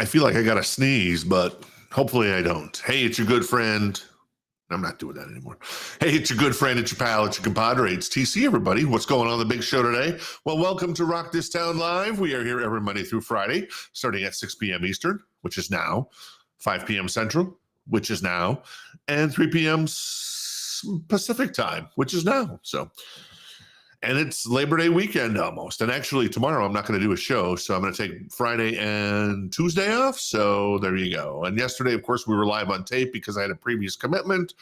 I feel like I got to sneeze, but hopefully I don't. Hey, it's your good friend. I'm not doing that anymore. Hey, it's your good friend, it's your pal, it's your compadre, it's TC, everybody. What's going on the big show today? Well, welcome to Rock This Town Live. We are here every Monday through Friday, starting at 6 p.m. Eastern, which is now, 5 p.m. Central, which is now, and 3 p.m. Pacific time, which is now. And it's Labor Day weekend almost. And actually, tomorrow I'm not going to do a show, so I'm going to take Friday and Tuesday off. So there you go. And yesterday, of course, we were live on tape because I had a previous commitment.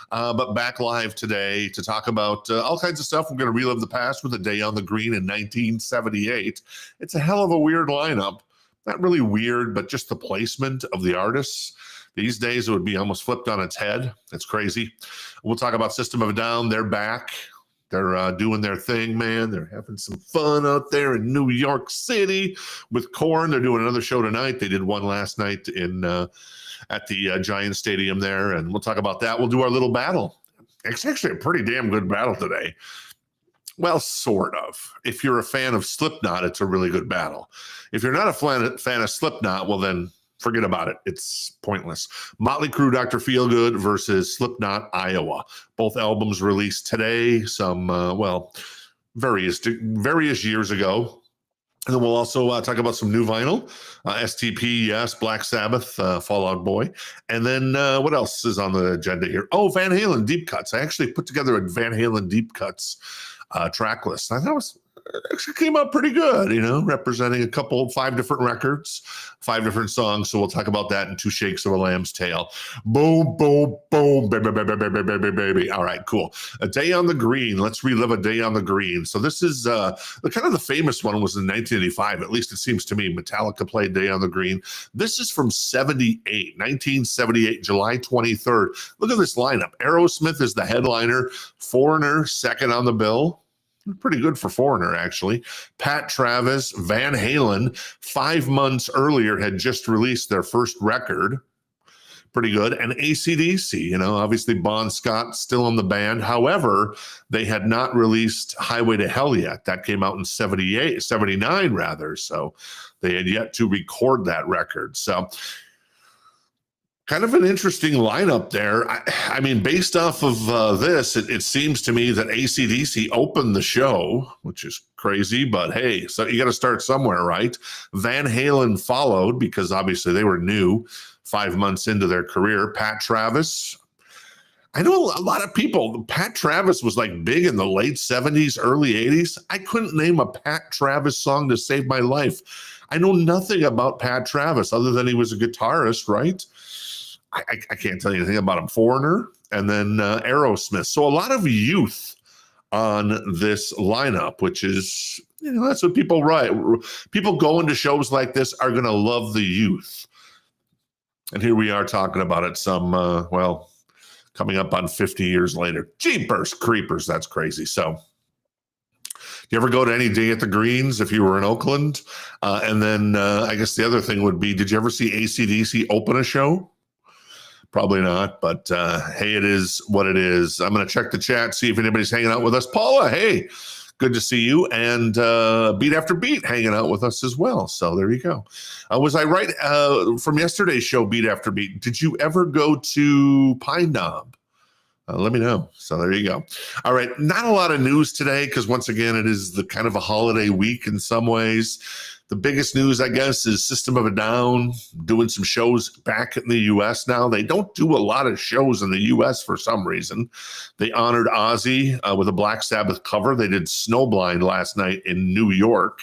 But back live today to talk about all kinds of stuff. We're going to relive the past with A Day on the Green in 1978. It's a hell of a weird lineup. Not really weird, but just the placement of the artists. These days, it would be almost flipped on its head. It's crazy. We'll talk about System of a Down. They're back. They're doing their thing, man. They're having some fun out there in New York City with Korn. They're doing another show tonight. They did one last night at the Giant Stadium there, and we'll talk about that. We'll do our little battle. It's actually a pretty damn good battle today. Well, sort of. If you're a fan of Slipknot, it's a really good battle. If you're not a fan of Slipknot, well then, forget about it. It's pointless. Motley Crue, Dr. Feelgood versus Slipknot, Iowa. Both albums released today, some, various years ago. And then we'll also talk about some new vinyl. STP, yes, Black Sabbath, Fall Out Boy. And then what else is on the agenda here? Oh, Van Halen Deep Cuts. I actually put together a Van Halen Deep Cuts track list. I thought it actually came out pretty good, representing 5 different records, 5 different songs. So we'll talk about that in 2 Shakes of a Lamb's Tail. Boom, boom, boom, baby, baby, baby, baby, baby. All right, cool. A Day on the Green. Let's relive A Day on the Green. So this is the famous one was in 1985. At least it seems to me. Metallica played Day on the Green. This is from 1978, July 23rd. Look at this lineup. Aerosmith is the headliner. Foreigner, second on the bill. Pretty good for Foreigner, actually. Pat Travis, Van Halen, 5 months earlier had just released their first record. Pretty good. And AC/DC, obviously Bon Scott still in the band. However, they had not released Highway to Hell yet. That came out in 79 rather. So they had yet to record that record. So kind of an interesting lineup there. I mean, based off of this, it seems to me that AC/DC opened the show, which is crazy, but hey, so you got to start somewhere, right? Van Halen followed because obviously they were new 5 months into their career. Pat Travis. I know a lot of people, Pat Travis was like big in the late 70s, early 80s. I couldn't name a Pat Travis song to save my life. I know nothing about Pat Travis other than he was a guitarist, right? I can't tell you anything about him. Foreigner and then Aerosmith. So a lot of youth on this lineup, which is, that's what people write. People going to shows like this are going to love the youth. And here we are talking about it coming up on 50 years later. Jeepers creepers, that's crazy. So you ever go to any Day at the Greens if you were in Oakland? And then I guess the other thing would be, did you ever see AC/DC open a show? Probably not, but hey, it is what it is. I'm going to check the chat, see if anybody's hanging out with us. Paula, hey, good to see you. And Beat After Beat hanging out with us as well. So there you go. Was I right from yesterday's show, Beat After Beat? Did you ever go to Pine Knob? Let me know. So there you go. All right. Not a lot of news today because once again, it is the kind of a holiday week in some ways. The biggest news, I guess, is System of a Down doing some shows back in the U.S. now. They don't do a lot of shows in the U.S. for some reason. They honored Ozzy with a Black Sabbath cover. They did Snowblind last night in New York.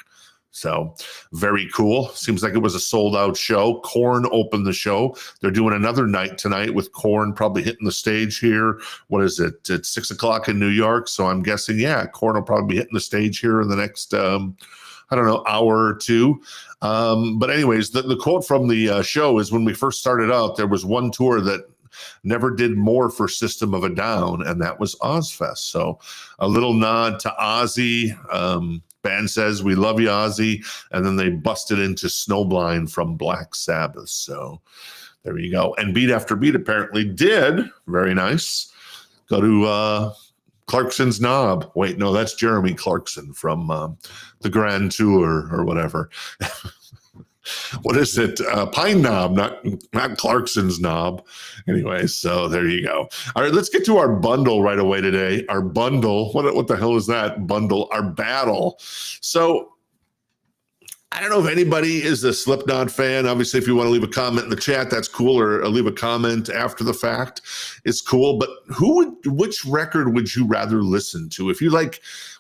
So very cool. Seems like it was a sold-out show. Korn opened the show. They're doing another night tonight with Korn probably hitting the stage here. What is it? It's 6 o'clock in New York. So I'm guessing, Korn will probably be hitting the stage here in the next hour or two. But anyways, the quote from the show is when we first started out, there was one tour that never did more for System of a Down, and that was Ozfest. So a little nod to Ozzy. Band says, we love you, Ozzy. And then they busted into Snowblind from Black Sabbath. So there you go. And Beat After Beat apparently did, very nice, go to Clarkson's Knob. Wait, no, that's Jeremy Clarkson from the Grand Tour or whatever. What is it? Pine Knob, not Clarkson's Knob. Anyway, so there you go. All right, let's get to our bundle right away today. Our bundle. What the hell is that bundle? Our battle. So I don't know if anybody is a Slipknot fan. Obviously, if you want to leave a comment in the chat, that's cool, or leave a comment after the fact, it's cool. But which record would you rather listen to? If you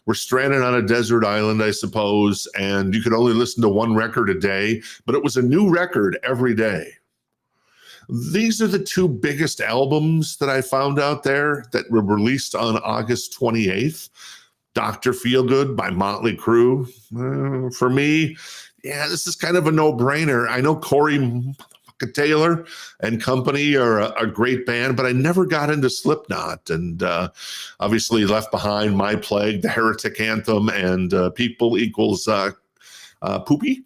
were stranded on a desert island, I suppose, and you could only listen to one record a day, but it was a new record every day. These are the two biggest albums that I found out there that were released on August 28th. Dr. Feelgood by Motley Crue. For me, yeah, this is kind of a no-brainer. I know Corey Taylor and company are a great band, but I never got into Slipknot. And obviously Left Behind, My Plague, The Heretic Anthem, and People Equals Poopy.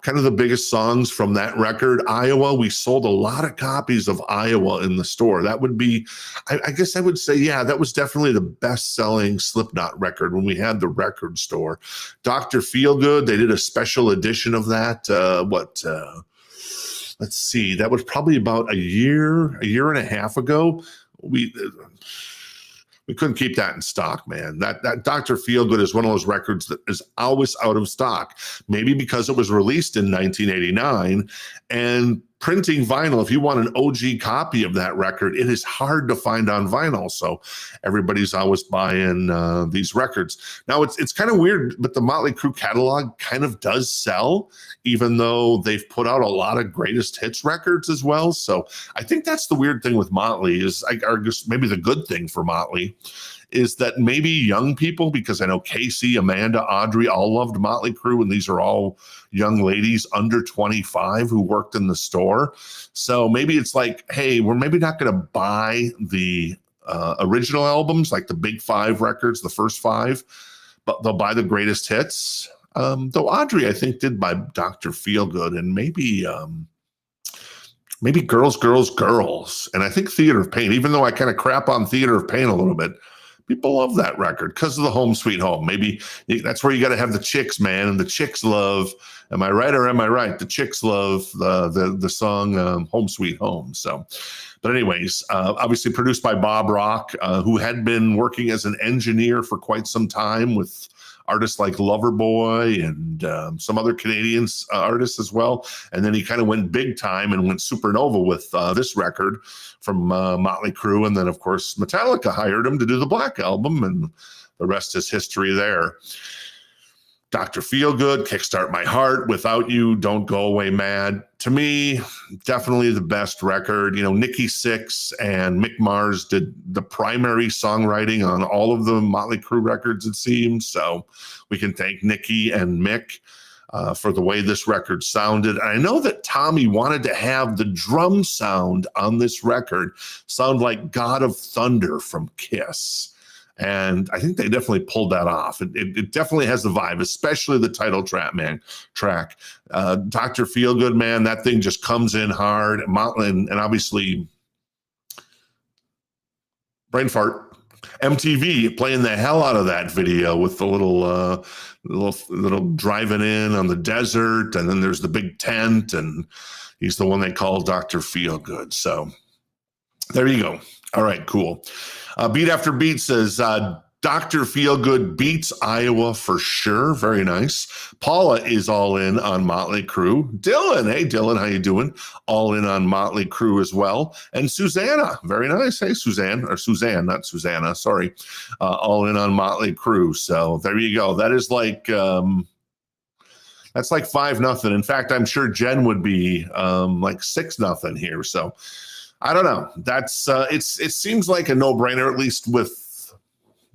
Kind of the biggest songs from that record. Iowa, we sold a lot of copies of Iowa in the store. That would be, I guess I would say, yeah, that was definitely the best-selling Slipknot record when we had the record store. Dr. Feelgood, they did a special edition of that. Let's see, that was probably about a year and a half ago. We couldn't keep that in stock, man. That Dr. Feelgood is one of those records that is always out of stock. Maybe because it was released in 1989, and printing vinyl, if you want an OG copy of that record, it is hard to find on vinyl. So everybody's always buying these records. Now it's kind of weird, but the Motley Crue catalog kind of does sell, even though they've put out a lot of greatest hits records as well. So I think that's the weird thing with Motley is, or just maybe the good thing for Motley, is that maybe young people, because I know Casey, Amanda, Audrey all loved Motley Crue, and these are all young ladies under 25 who worked in the store. So maybe it's like, hey, we're maybe not going to buy the original albums, like the big five records, the first five, but they'll buy the greatest hits. Though Audrey, I think, did buy Dr. Feelgood, and maybe Girls, Girls, Girls. And I think Theater of Pain, even though I kind of crap on Theater of Pain a little bit, people love that record because of the Home Sweet Home. Maybe that's where you got to have the chicks, man. And the chicks love, am I right or am I right? The chicks love the song Home Sweet Home. So, but anyways, obviously produced by Bob Rock, who had been working as an engineer for quite some time with artists like Loverboy and some other Canadian artists as well. And then he kind of went big time and went supernova with this record from Motley Crue. And then, of course, Metallica hired him to do the Black Album, and the rest is history there. Dr. Feelgood, Kickstart My Heart, Without You, Don't Go Away Mad. To me, definitely the best record. You know, Nikki Sixx and Mick Mars did the primary songwriting on all of the Motley Crue records, it seems. So we can thank Nikki and Mick for the way this record sounded. And I know that Tommy wanted to have the drum sound on this record sound like God of Thunder from Kiss. And I think they definitely pulled that off. It definitely has the vibe, especially the title track, man. Dr. Feelgood, man, that thing just comes in hard. And obviously, brain fart. MTV playing the hell out of that video with the little driving in on the desert, and then there's the big tent, and he's the one they call Dr. Feelgood. So there you go. All right, cool. Beat After Beat says, Dr. Feelgood beats Iowa for sure. Very nice. Paula is all in on Motley Crue. Dylan, hey Dylan, how you doing? All in on Motley Crue as well. And Susanna, very nice. Hey Suzanne, not Susanna, sorry. All in on Motley Crue. So there you go. That is like that's like 5-0. In fact, I'm sure Jen would be like 6-0 here. So I don't know. That's it seems like a no-brainer, at least with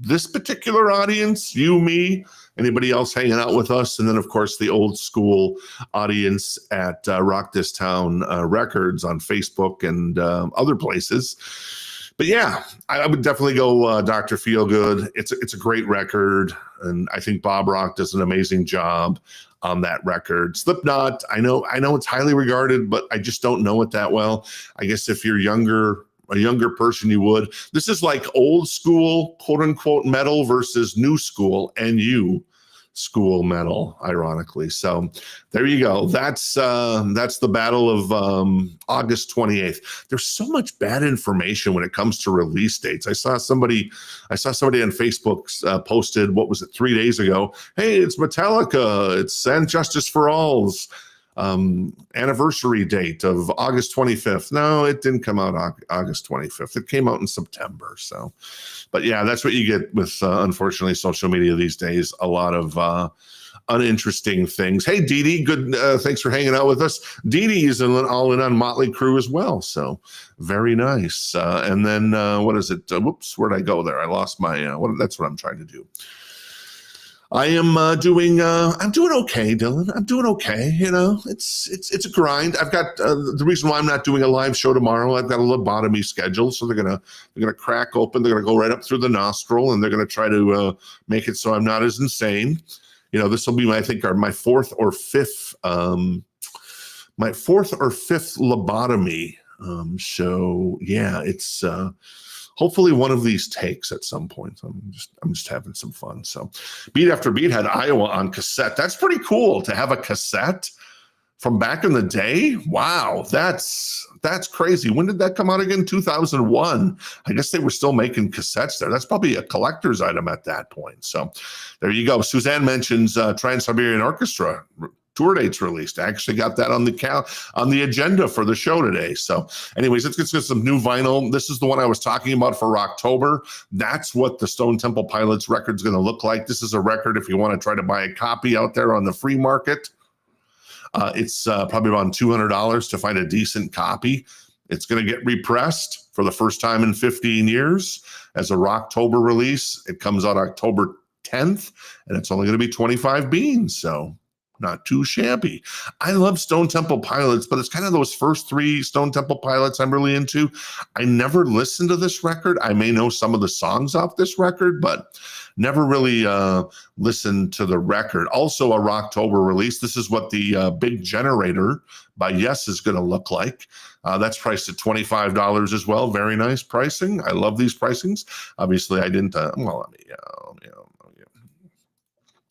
this particular audience, you, me, anybody else hanging out with us, and then of course the old school audience at Rock This Town Records on Facebook and other places. But yeah, I would definitely go Dr. Feelgood. It's a great record, and I think Bob Rock does an amazing job on that record. Slipknot, I know it's highly regarded, but I just don't know it that well. I guess if you're a younger person, you would. This is like old school, quote unquote, metal versus new school NU. school metal, ironically. So there you go. That's the battle of August 28th. There's so much bad information when it comes to release dates. I saw somebody on Facebook posted, what was it, 3 days ago? Hey, it's Metallica. It's And Justice for All's anniversary date of August 25th. No, it didn't come out August 25th. It came out in September. So, but yeah, that's what you get with, unfortunately, social media these days. A lot of uninteresting things. Hey, Dee Dee, good. Thanks for hanging out with us. Dee Dee is all in on Motley Crue as well. So very nice. And then what is it? Whoops, where'd I go there? I lost my, that's what I'm trying to do. I am I'm doing okay, Dylan. I'm doing okay. You know, it's a grind. I've got the reason why I'm not doing a live show tomorrow. I've got a lobotomy scheduled, so they're gonna crack open. They're gonna go right up through the nostril, and they're gonna try to make it so I'm not as insane. You know, this will be my fourth or fifth lobotomy. So yeah, it's hopefully one of these takes at some point. I'm just having some fun. So Beat After Beat had Iowa on cassette. That's pretty cool to have a cassette from back in the day. Wow, that's crazy. When did that come out again? 2001. I guess they were still making cassettes there. That's probably a collector's item at that point. So there you go. Suzanne mentions Trans-Siberian Orchestra tour dates released. I actually got that on the agenda for the show today. So anyways, let's get some new vinyl. This is the one I was talking about for October. That's what the Stone Temple Pilots record's going to look like. This is a record if you want to try to buy a copy out there on the free market. It's probably around $200 to find a decent copy. It's going to get repressed for the first time in 15 years as a Rocktober release. It comes out October 10th, and it's only going to be 25 beans. So not too shabby. I love Stone Temple Pilots, but it's kind of those first three Stone Temple Pilots I'm really into. I never listened to this record. I may know some of the songs off this record, but never really listened to the record. Also a Rocktober release. This is what the Big Generator by Yes is going to look like. That's priced at $25 as well. Very nice pricing. I love these pricings. Obviously, I didn't,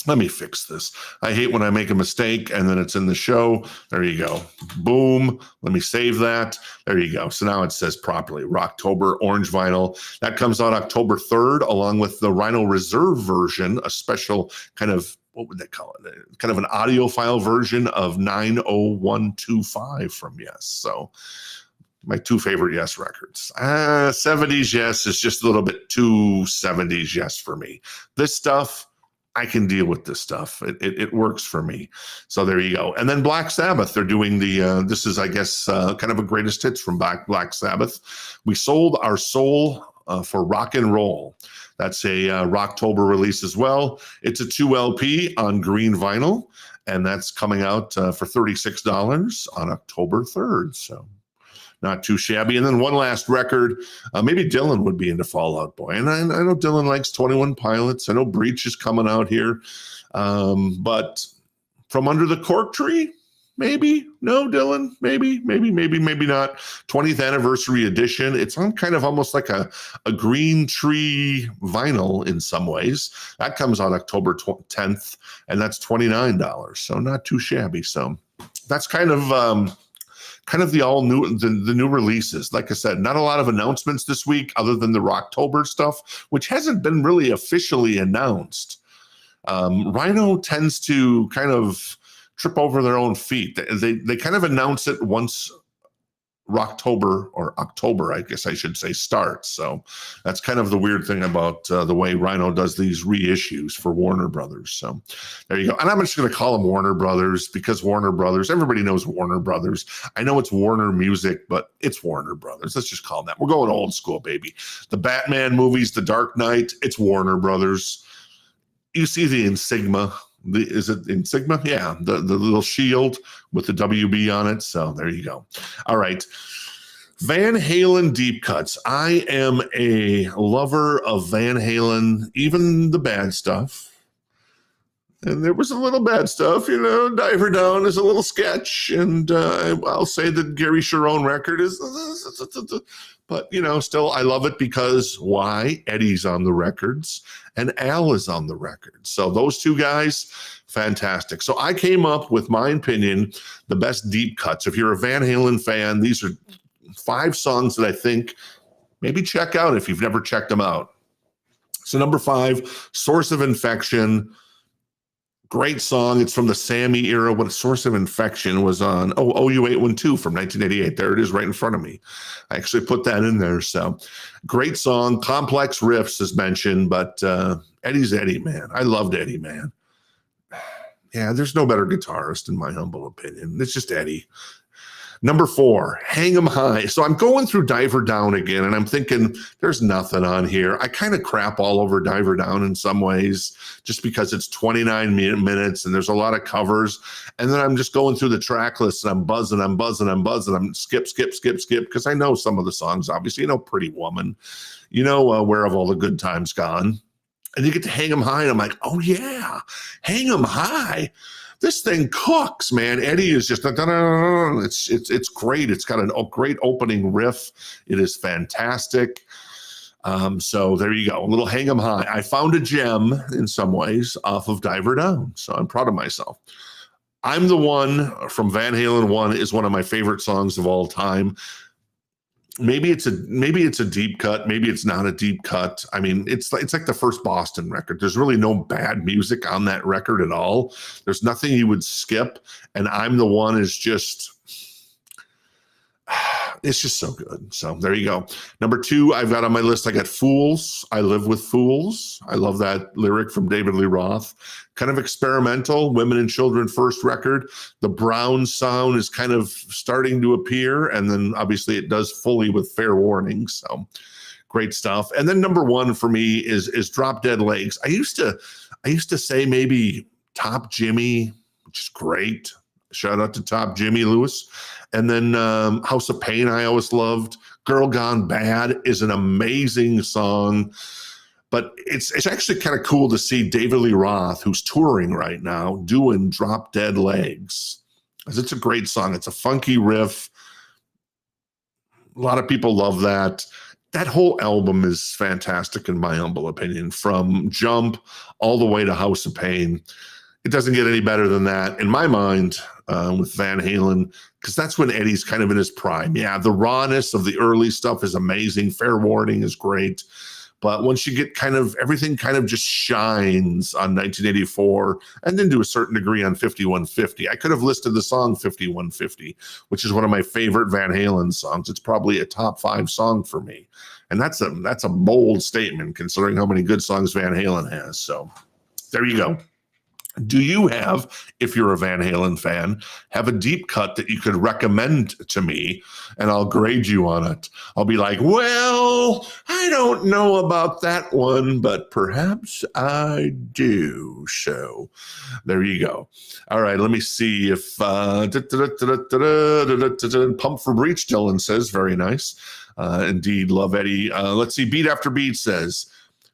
let me fix this. I hate when I make a mistake and then it's in the show. There you go. Boom. Let me save that. There you go. So now it says properly Rocktober orange vinyl. That comes out October 3rd, along with the Rhino Reserve version, a special kind of, what would they call it? Kind of an audiophile version of 90125 from Yes. So my two favorite Yes records. 70s Yes is just a little bit too 70s Yes for me. This stuff, I can deal with this stuff. It works for me. So there you go. And then Black Sabbath, they're doing this is, I guess, kind of a greatest hits from Black Sabbath. We sold our soul for rock and roll. That's a Rocktober release as well. It's a 2 LP on green vinyl, and that's coming out for $36 on October 3rd. So not too shabby. And then one last record. Maybe Dylan would be into Fall Out Boy. And I know Dylan likes 21 Pilots. I know Breach is coming out here. But From Under the Cork Tree? Maybe. No, Dylan? Maybe not. 20th anniversary edition. It's on kind of almost like a green tree vinyl in some ways. That comes out October 10th, and that's $29. So not too shabby. So that's kind of the all new, the new releases. Like I said, not a lot of announcements this week other than the Rocktober stuff, which hasn't been really officially announced. Rhino tends to kind of trip over their own feet. They kind of announce it once Rocktober, or October, I guess I should say, starts. So that's kind of the weird thing about the way Rhino does these reissues for Warner Brothers. So there you go. And I'm just going to call them Warner Brothers because Warner Brothers, everybody knows Warner Brothers. I know it's Warner Music, but it's Warner Brothers. Let's just call them that. We're going old school, baby. The Batman movies, The Dark Knight, it's Warner Brothers. You see the insignia. Is it insignia? Yeah, the little shield with the WB on it. So there you go. All right. Van Halen deep cuts. I am a lover of Van Halen, even the bad stuff. And there was a little bad stuff, Diver Down is a little sketch. And I'll say that Gary Cherone record is, but, still I love it because why? Eddie's on the records and Al is on the records. So those two guys, fantastic. So I came up with my opinion, the best deep cuts. If you're a Van Halen fan, these are 5 songs that I think maybe check out if you've never checked them out. So number 5, Source of Infection. Great song. It's from the Sammy era. What a Source of Infection was on. OU812 from 1988. There it is right in front of me. I actually put that in there. So great song. Complex riffs as mentioned, but Eddie's Eddie, man. I loved Eddie, man. Yeah, there's no better guitarist in my humble opinion. It's just Eddie. Number 4, Hang 'em High. So I'm going through Diver Down again, and I'm thinking there's nothing on here. I kind of crap all over Diver Down in some ways, just because it's 29 minutes and there's a lot of covers. And then I'm just going through the track list and I'm buzzing. I'm skip, because I know some of the songs, obviously. Pretty Woman, Where Have All the Good Times Gone? And you get to Hang 'em High, and I'm like, oh yeah, Hang 'em High. This thing cooks, man. Eddie is just, it's great. It's got a great opening riff. It is fantastic. So there you go. A little Hang 'em High. I found a gem in some ways off of Diver Down. So I'm proud of myself. I'm the One from Van Halen 1 is one of my favorite songs of all time. Maybe it's a deep cut. Maybe it's not a deep cut. I mean, it's like the first Boston record. There's really no bad music on that record at all. There's nothing you would skip. And I'm the One is just, it's just so good. So there you go. Number 2, I've got on my list, I got Fools. I Live with Fools. I love that lyric from David Lee Roth. Kind of experimental, women and children first record. The Brown sound is kind of starting to appear. And then obviously it does fully with Fair Warning. So great stuff. And then number 1 for me is Drop Dead Legs. I used to say maybe Top Jimmy, which is great. Shout out to Top Jimmy Lewis. And then House of Pain, I always loved. Girl Gone Bad is an amazing song. But it's actually kind of cool to see David Lee Roth, who's touring right now, doing Drop Dead Legs. Because it's a great song. It's a funky riff. A lot of people love that. That whole album is fantastic in my humble opinion. From Jump all the way to House of Pain. It doesn't get any better than that in my mind with Van Halen, because that's when Eddie's kind of in his prime. Yeah, the rawness of the early stuff is amazing. Fair Warning is great. But once you get everything kind of just shines on 1984 and then to a certain degree on 5150. I could have listed the song 5150, which is one of my favorite Van Halen songs. It's probably a top 5 song for me. And that's a bold statement considering how many good songs Van Halen has. So there you go. Do you have, if you're a Van Halen fan, have a deep cut that you could recommend to me and I'll grade you on it? I'll be like, well, I don't know about that one, but perhaps I do. So there you go. All right, let me see if Pump for Breach, Dylan says, very nice. Indeed, love Eddie. Let's see, Beat After Beat says,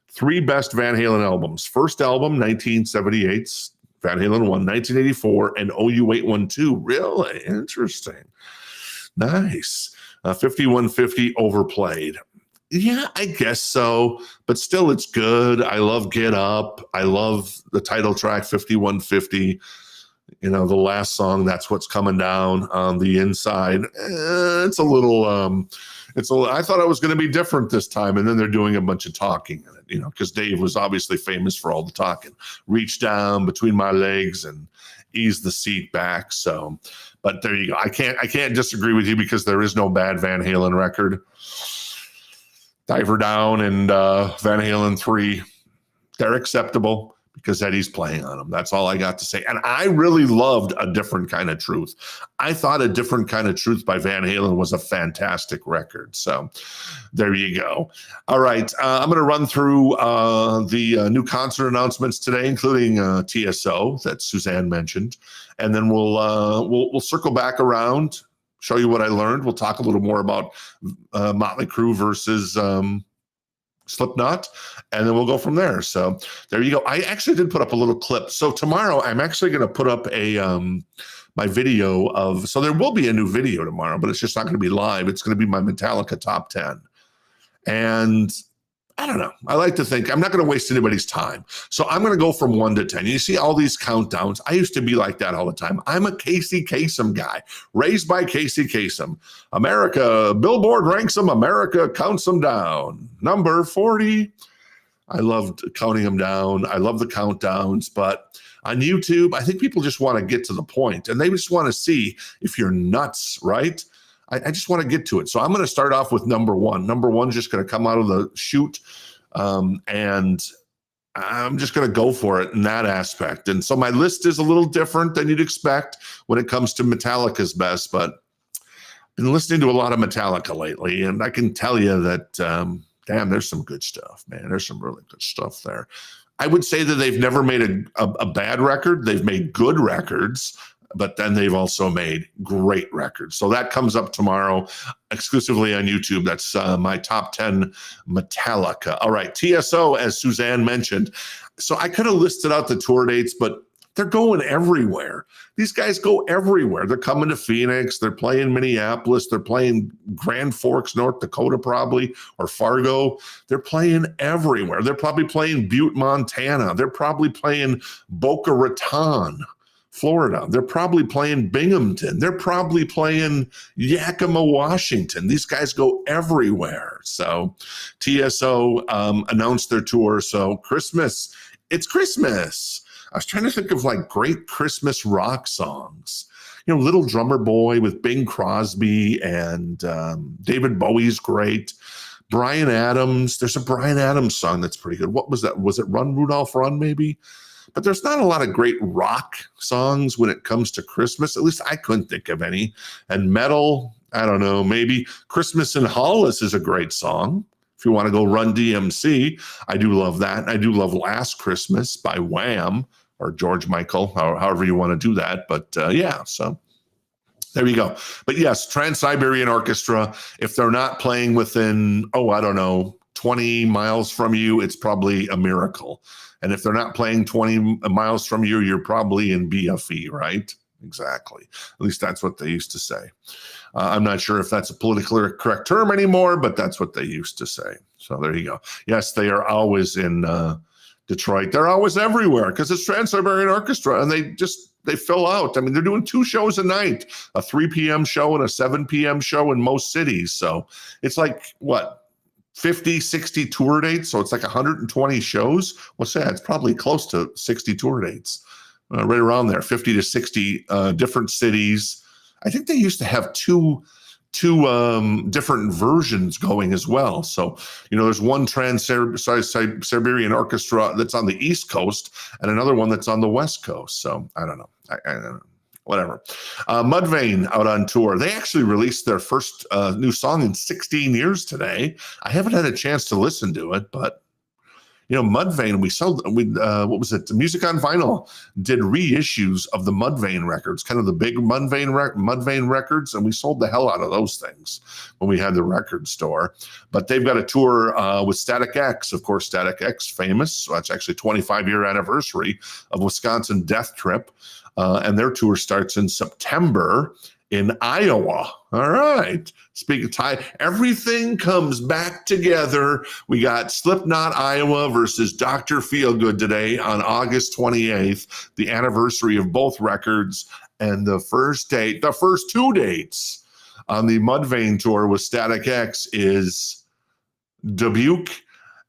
3 best Van Halen albums. First album, 1978's Van Halen 1, 1984, and OU812. Really interesting. Nice. 5150 overplayed. Yeah, I guess so, but still it's good. I love Get Up. I love the title track 5150. The last song, That's What's Coming Down on the Inside. It's a little, I thought it was going to be different this time. And then they're doing a bunch of talking in it, because Dave was obviously famous for all the talking. Reach down between my legs and ease the seat back. So, but there you go. I can't disagree with you because there is no bad Van Halen record. Diver Down and Van Halen 3, they're acceptable because Eddie's playing on them. That's all I got to say. And I really loved A Different Kind of Truth. I thought A Different Kind of Truth by Van Halen was a fantastic record. So there you go. All right. I'm going to run through the new concert announcements today, including TSO that Suzanne mentioned. And then we'll circle back around, show you what I learned. We'll talk a little more about Motley Crue versus Slipknot, and then we'll go from there. So there you go. I actually did put up a little clip. So tomorrow I'm actually going to put up a my video of, so there will be a new video tomorrow, but it's just not going to be live. It's going to be my Metallica top 10. And I don't know. I like to think I'm not going to waste anybody's time. So I'm going to go from 1 to 10. You see all these countdowns. I used to be like that all the time. I'm a Casey Kasem guy, raised by Casey Kasem. America, Billboard ranks them. America counts them down. Number 40. I loved counting them down. I love the countdowns. But on YouTube, I think people just want to get to the point, and they just want to see if you're nuts, right? I just want to get to it. So I'm going to start off with number 1. Number 1 is just going to come out of the chute, and I'm just going to go for it in that aspect. And so my list is a little different than you'd expect when it comes to Metallica's best, but I've been listening to a lot of Metallica lately, and I can tell you that, damn, there's some good stuff, man. There's some really good stuff there. I would say that they've never made a bad record. They've made good records, but then they've also made great records. So that comes up tomorrow exclusively on YouTube. That's my top 10 Metallica. All right, TSO, as Suzanne mentioned. So I could have listed out the tour dates, but they're going everywhere. These guys go everywhere. They're coming to Phoenix. They're playing Minneapolis. They're playing Grand Forks, North Dakota, probably, or Fargo. They're playing everywhere. They're probably playing Butte, Montana. They're probably playing Boca Raton, Florida. They're probably playing Binghamton. They're probably playing Yakima, Washington. These guys go everywhere. So TSO announced their tour. So Christmas, it's Christmas. I was trying to think of like great Christmas rock songs. You know, Little Drummer Boy with Bing Crosby, and David Bowie's great. Bryan Adams. There's a Bryan Adams song that's pretty good. What was that? Was it Run, Rudolph, Run, maybe? But there's not a lot of great rock songs when it comes to Christmas. At least I couldn't think of any. And metal, I don't know, maybe Christmas in Hollis is a great song. If you want to go Run DMC, I do love that. I do love Last Christmas by Wham! Or George Michael, however you want to do that. But yeah, so there you go. But yes, Trans-Siberian Orchestra, if they're not playing within, 20 miles from you, it's probably a miracle. And if they're not playing 20 miles from you, you're probably in BFE, right? Exactly. At least that's what they used to say. I'm not sure if that's a politically correct term anymore, but that's what they used to say. So there you go. Yes, they are always in Detroit. They're always everywhere because it's Trans-Siberian Orchestra, and they fill out. I mean, they're doing 2 shows a night, a 3 p.m. show and a 7 p.m. show in most cities. So it's like, what, 50, 60 tour dates? So it's like 120 shows. What's that? It's probably close to 60 tour dates, right around there, 50 to 60 different cities. I think they used to have two different versions going as well. So, there's one Trans-Siberian Orchestra that's on the East Coast and another one that's on the West Coast. So I don't know. I don't know. Whatever. Mudvayne out on tour. They actually released their first new song in 16 years today. I haven't had a chance to listen to it, but Mudvayne, what was it? Music on Vinyl did reissues of the Mudvayne records, kind of the big Mudvayne records, and we sold the hell out of those things when we had the record store. But they've got a tour with Static X, of course. Static X, famous. So that's actually 25-year anniversary of Wisconsin Death Trip, and their tour starts in September in Iowa. All right. Speaking of time, everything comes back together. We got Slipknot, Iowa versus Dr. Feelgood today on August 28th, the anniversary of both records. And the first 2 dates on the Mudvayne tour with Static X is Dubuque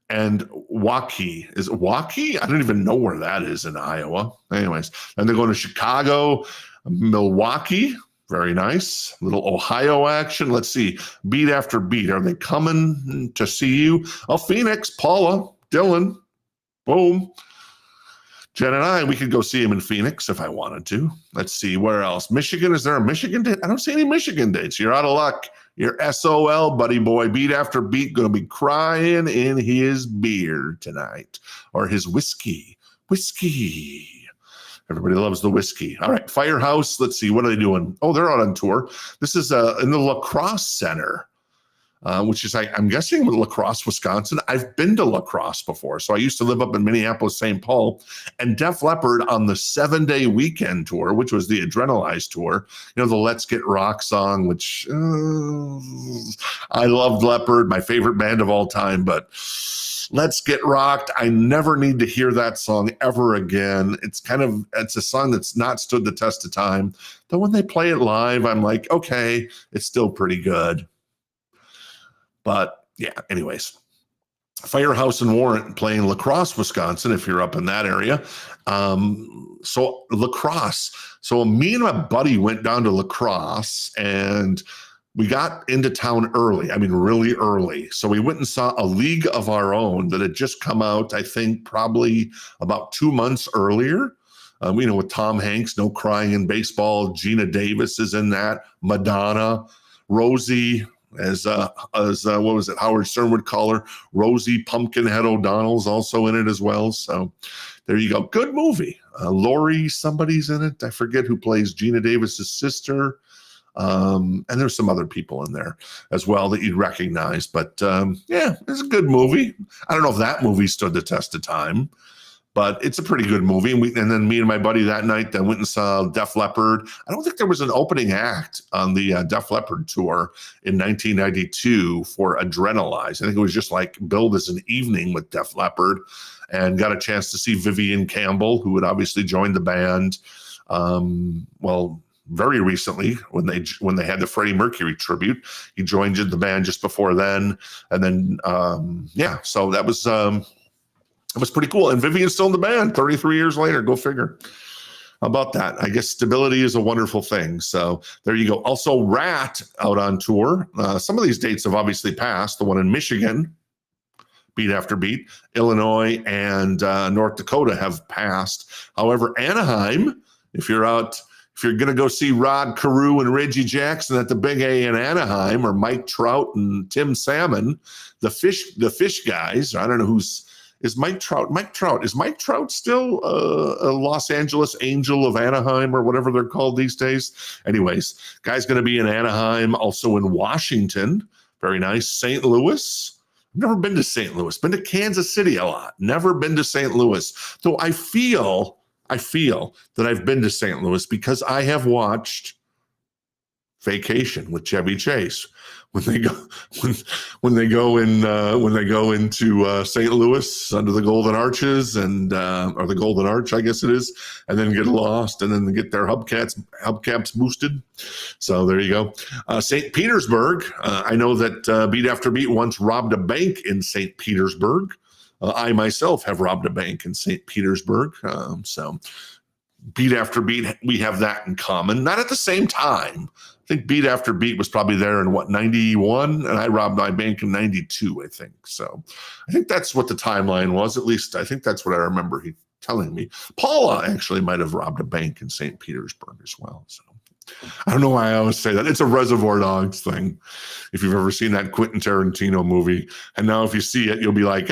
and Waukee. Is it Waukee? I don't even know where that is in Iowa. Anyways, and they're going to Chicago, Milwaukee. Very nice. Little Ohio action. Let's see. Beat after beat. Are they coming to see you? Oh, Phoenix, Paula, Dylan. Boom. Jen and I, we could go see him in Phoenix if I wanted to. Let's see. Where else? Michigan. Is there a Michigan date? I don't see any Michigan dates. You're out of luck. You're SOL, buddy boy. Beat after beat. Going to be crying in his beer tonight. Or his whiskey. Whiskey. Everybody loves the whiskey. All right, Firehouse. Let's see. What are they doing? Oh, they're out on tour. This is in the Lacrosse Center. which is, I'm guessing, La Crosse, Wisconsin. I've been to La Crosse before. So I used to live up in Minneapolis, St. Paul, and Def Leppard on the 7-day weekend tour, which was the Adrenalize tour, the Let's Get Rock song, which I loved Leppard, my favorite band of all time, but Let's Get Rocked. I never need to hear that song ever again. It's a song that's not stood the test of time. Though when they play it live, I'm like, okay, it's still pretty good. But yeah, anyways, Firehouse and Warrant playing La Crosse, Wisconsin, if you're up in that area. So La Crosse. So me and my buddy went down to La Crosse, and we got into town early. I mean, really early. So we went and saw A League of Our Own that had just come out, I think, probably about 2 months earlier. With Tom Hanks, No Crying in Baseball. Gina Davis is in that. Madonna, Rosie, as what was it? Howard Stern would call her. Rosie Pumpkinhead O'Donnell's also in it as well. So there you go. Good movie. Lori, somebody's in it. I forget who plays Gina Davis's sister. And there's some other people in there as well that you'd recognize. But yeah, it's a good movie. I don't know if that movie stood the test of time, but it's a pretty good movie. And then me and my buddy that night then went and saw Def Leppard. I don't think there was an opening act on the Def Leppard tour in 1992 for Adrenalize. I think it was just like billed as an evening with Def Leppard, and got a chance to see Vivian Campbell, who had obviously joined the band. Very recently when they had the Freddie Mercury tribute. He joined the band just before then. And then, so that was pretty cool. And Vivian's still in the band 33 years later. Go figure. How about that? I guess stability is a wonderful thing. So there you go. Also, Rat out on tour. Some of these dates have obviously passed. The one in Michigan, Beat After Beat, Illinois, and North Dakota have passed. However, Anaheim, if you're going to go see Rod Carew and Reggie Jackson at the Big A in Anaheim, or Mike Trout and Tim Salmon, the fish guys, I don't know is Mike Trout. Is Mike Trout still a Los Angeles Angel of Anaheim or whatever they're called these days? Anyways, guy's going to be in Anaheim, also in Washington. Very nice. St. Louis. I've never been to St. Louis. Been to Kansas City a lot. Never been to St. Louis. Though I feel that I've been to St. Louis because I have watched Vacation with Chevy Chase. When they go into St. Louis under the Golden Arches or the Golden Arch, I guess it is, and then get lost and then get their hubcaps boosted. So there you go. St. Petersburg. I know that Beat After Beat once robbed a bank in St. Petersburg. I myself have robbed a bank in St. Petersburg. So Beat After Beat, we have that in common. Not at the same time. I think Beat After Beat was probably there in 91, and I robbed my bank in 92, I think. So I think that's what the timeline was. At least I think that's what I remember he telling me. Paula actually might have robbed a bank in St. Petersburg as well. So I don't know why I always say that. It's a Reservoir Dogs thing. If you've ever seen that Quentin Tarantino movie, and now if you see it, you'll be like,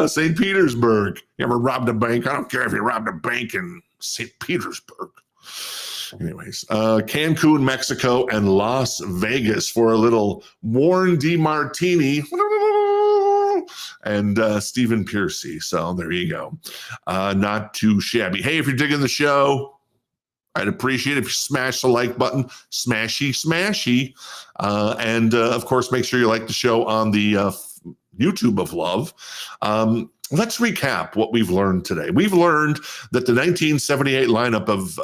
St. Petersburg. You ever robbed a bank? I don't care if you robbed a bank in St. Petersburg. Anyways, Cancun, Mexico, and Las Vegas for a little Warren DeMartini and Stephen Piercy. So there you go. Not too shabby. Hey, if you're digging the show, I'd appreciate it if you smash the like button, smashy. And of course, make sure you like the show on the YouTube of Love. Let's recap what we've learned today. We've learned that the 1978 lineup of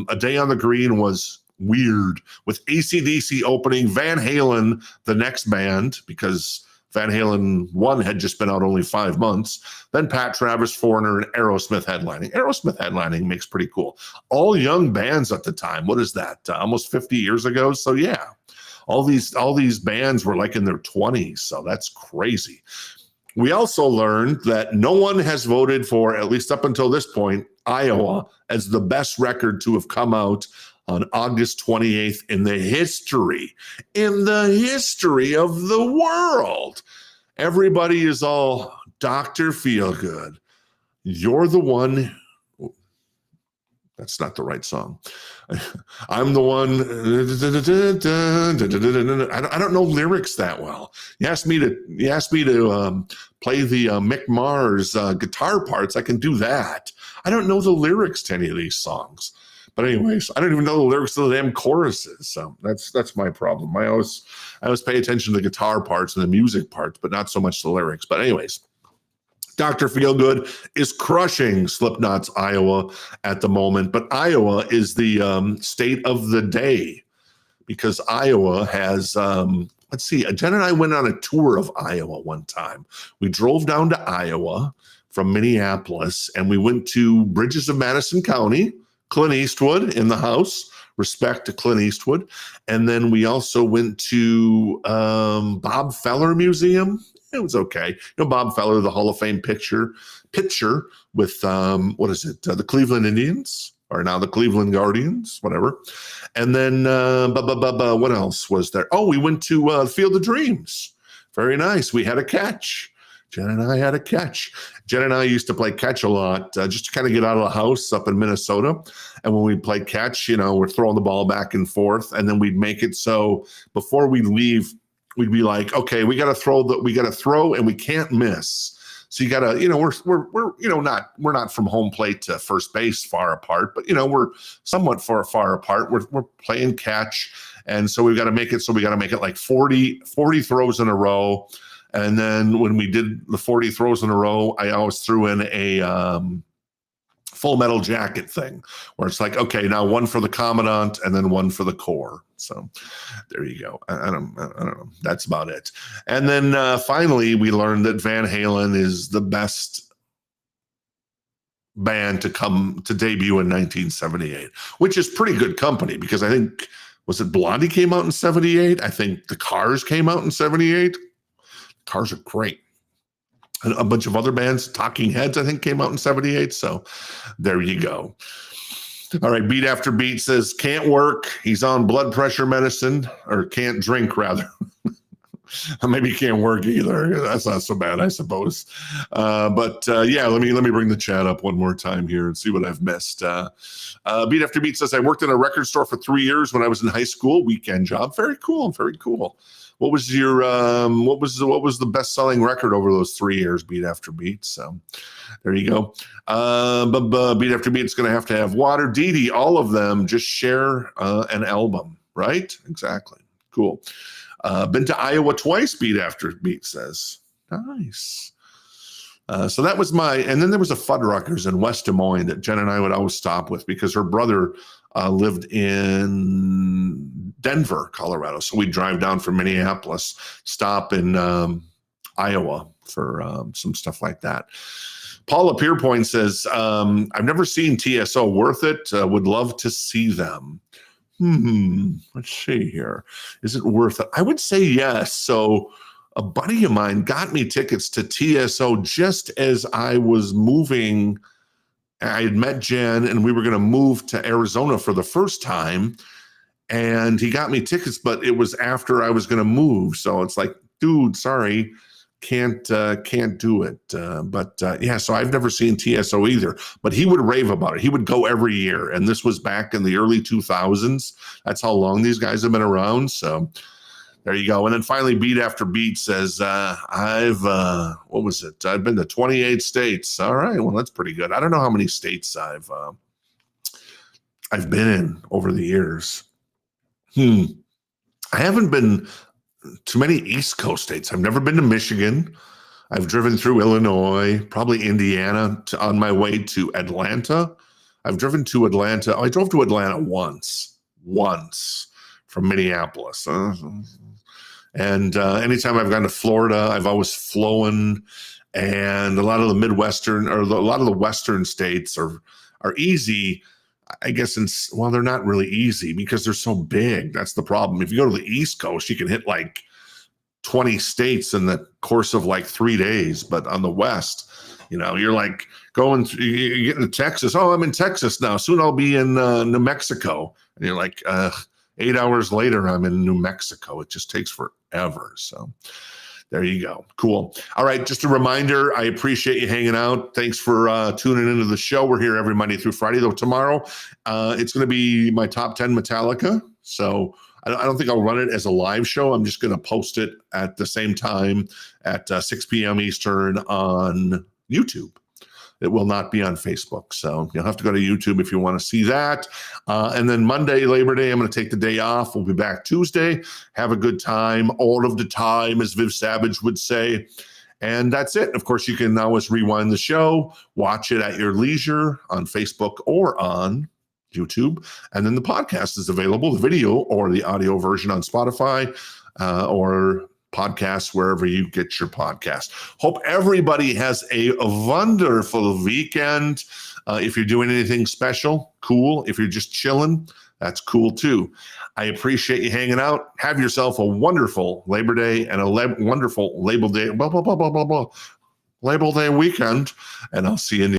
A Day on the Green was weird, with AC/DC opening, Van Halen, the next band, because Van Halen 1 had just been out only 5 months. Then Pat Travis, Foreigner, and Aerosmith headlining. Aerosmith headlining makes pretty cool. All young bands at the time. What is that? Almost 50 years ago? So yeah, all these bands were like in their 20s. So that's crazy. We also learned that no one has voted for, at least up until this point, Iowa as the best record to have come out on August 28th in the history of the world. Everybody is all Dr. Feelgood. You're the one That's not the right song. I'm the one. I don't know lyrics that well. You asked me to play the Mick Mars guitar parts. I can do that. I don't know the lyrics to any of these songs. But anyways, I don't even know the lyrics to the damn choruses. So that's my problem. I always pay attention to the guitar parts and the music parts, but not so much the lyrics. But anyways, Dr. Feelgood is crushing Slipknot's Iowa at the moment, but Iowa is the state of the day because Iowa has, let's see, Jen and I went on a tour of Iowa one time. We drove down to Iowa from Minneapolis, and we went to Bridges of Madison County, Clint Eastwood in the house. Respect to Clint Eastwood. And then we also went to Bob Feller Museum. It was okay. You know, Bob Feller, the Hall of Fame pitcher with, the Cleveland Indians, or now the Cleveland Guardians, whatever. And then, what else was there? Oh, we went to Field of Dreams. Very nice. We had a catch. Jen and I had a catch. Jen and I used to play catch a lot just to kind of get out of the house up in Minnesota. And when we'd play catch, we're throwing the ball back and forth. And then we'd make it so before we leave, we'd be like, okay, we got to throw and we can't miss. So you got to, we're not from home plate to first base far apart, but we're somewhat far apart. We're playing catch. And so we've got to make it. So we got to make it like 40 throws in a row. And then when we did the 40 throws in a row, I always threw in a Full Metal Jacket thing where it's like, okay, now one for the Commandant and then one for the Corps. So there you go. I don't know. That's about it. And then finally, we learned that Van Halen is the best band to debut in 1978, which is pretty good company because I think, was it Blondie came out in 78? I think the Cars came out in 78. Cars are great. And a bunch of other bands, Talking Heads, I think, came out in 78. So there you go. All right, Beat After Beat says, can't work. He's on blood pressure medicine, or can't drink, rather. Maybe can't work either. That's not so bad, I suppose. But let me bring the chat up one more time here and see what I've missed. Beat After Beat says, I worked in a record store for 3 years when I was in high school. Weekend job. Very cool. Very cool. What was your what was the best selling record over those 3 years? Beat After Beat. So there you go. But Beat After Beat's going to have Water, Dee Dee, all of them just share an album, right? Exactly. Cool. Been to Iowa twice. Beat After Beat says. Nice. So that was and then there was a Fuddruckers in West Des Moines that Jen and I would always stop with because her brother lived in Denver, Colorado. So we'd drive down from Minneapolis, stop in Iowa for some stuff like that. Paula Pierpoint says, I've never seen TSO. Worth it. Would love to see them. Let's see here. Is it worth it? I would say yes. So a buddy of mine got me tickets to TSO just as I was moving. I had met Jen and we were going to move to Arizona for the first time. And he got me tickets, but it was after I was going to move. So it's like, dude, sorry, can't do it. So I've never seen TSO either, but he would rave about it. He would go every year. And this was back in the early 2000s. That's how long these guys have been around. So there you go. And then finally, Beat After Beat says, I've been to 28 states. All right. Well, that's pretty good. I don't know how many states I've been in over the years. I haven't been to many East Coast states. I've never been to Michigan. I've driven through Illinois, probably Indiana on my way to Atlanta. I've driven to Atlanta. I drove to Atlanta once from Minneapolis. And anytime I've gone to Florida, I've always flown. And a lot of the Midwestern or a lot of the Western states are easy. I guess, they're not really easy because they're so big. That's the problem. If you go to the East Coast, you can hit like 20 states in the course of like 3 days. But on the West, you're like you get into Texas. Oh, I'm in Texas now. Soon I'll be in New Mexico. And you're like, 8 hours later, I'm in New Mexico. It just takes forever. So There you go. Cool. All right. Just a reminder, I appreciate you hanging out. Thanks for tuning into the show. We're here every Monday through Friday, though tomorrow it's going to be my top 10 Metallica. So I don't think I'll run it as a live show. I'm just going to post it at the same time at 6 p.m. Eastern on YouTube. It will not be on Facebook. So you'll have to go to YouTube if you want to see that. And then Monday, Labor Day, I'm going to take the day off. We'll be back Tuesday. Have a good time. All of the time, as Viv Savage would say. And that's it. Of course, you can always rewind the show, watch it at your leisure on Facebook or on YouTube. And then the podcast is available, the video or the audio version on Spotify or podcasts, wherever you get your podcast. Hope everybody has a wonderful weekend. If you're doing anything special, cool. If you're just chilling, that's cool too. I appreciate you hanging out. Have yourself a wonderful Labor Day and a wonderful Label Day, Label Day weekend. And I'll see you in the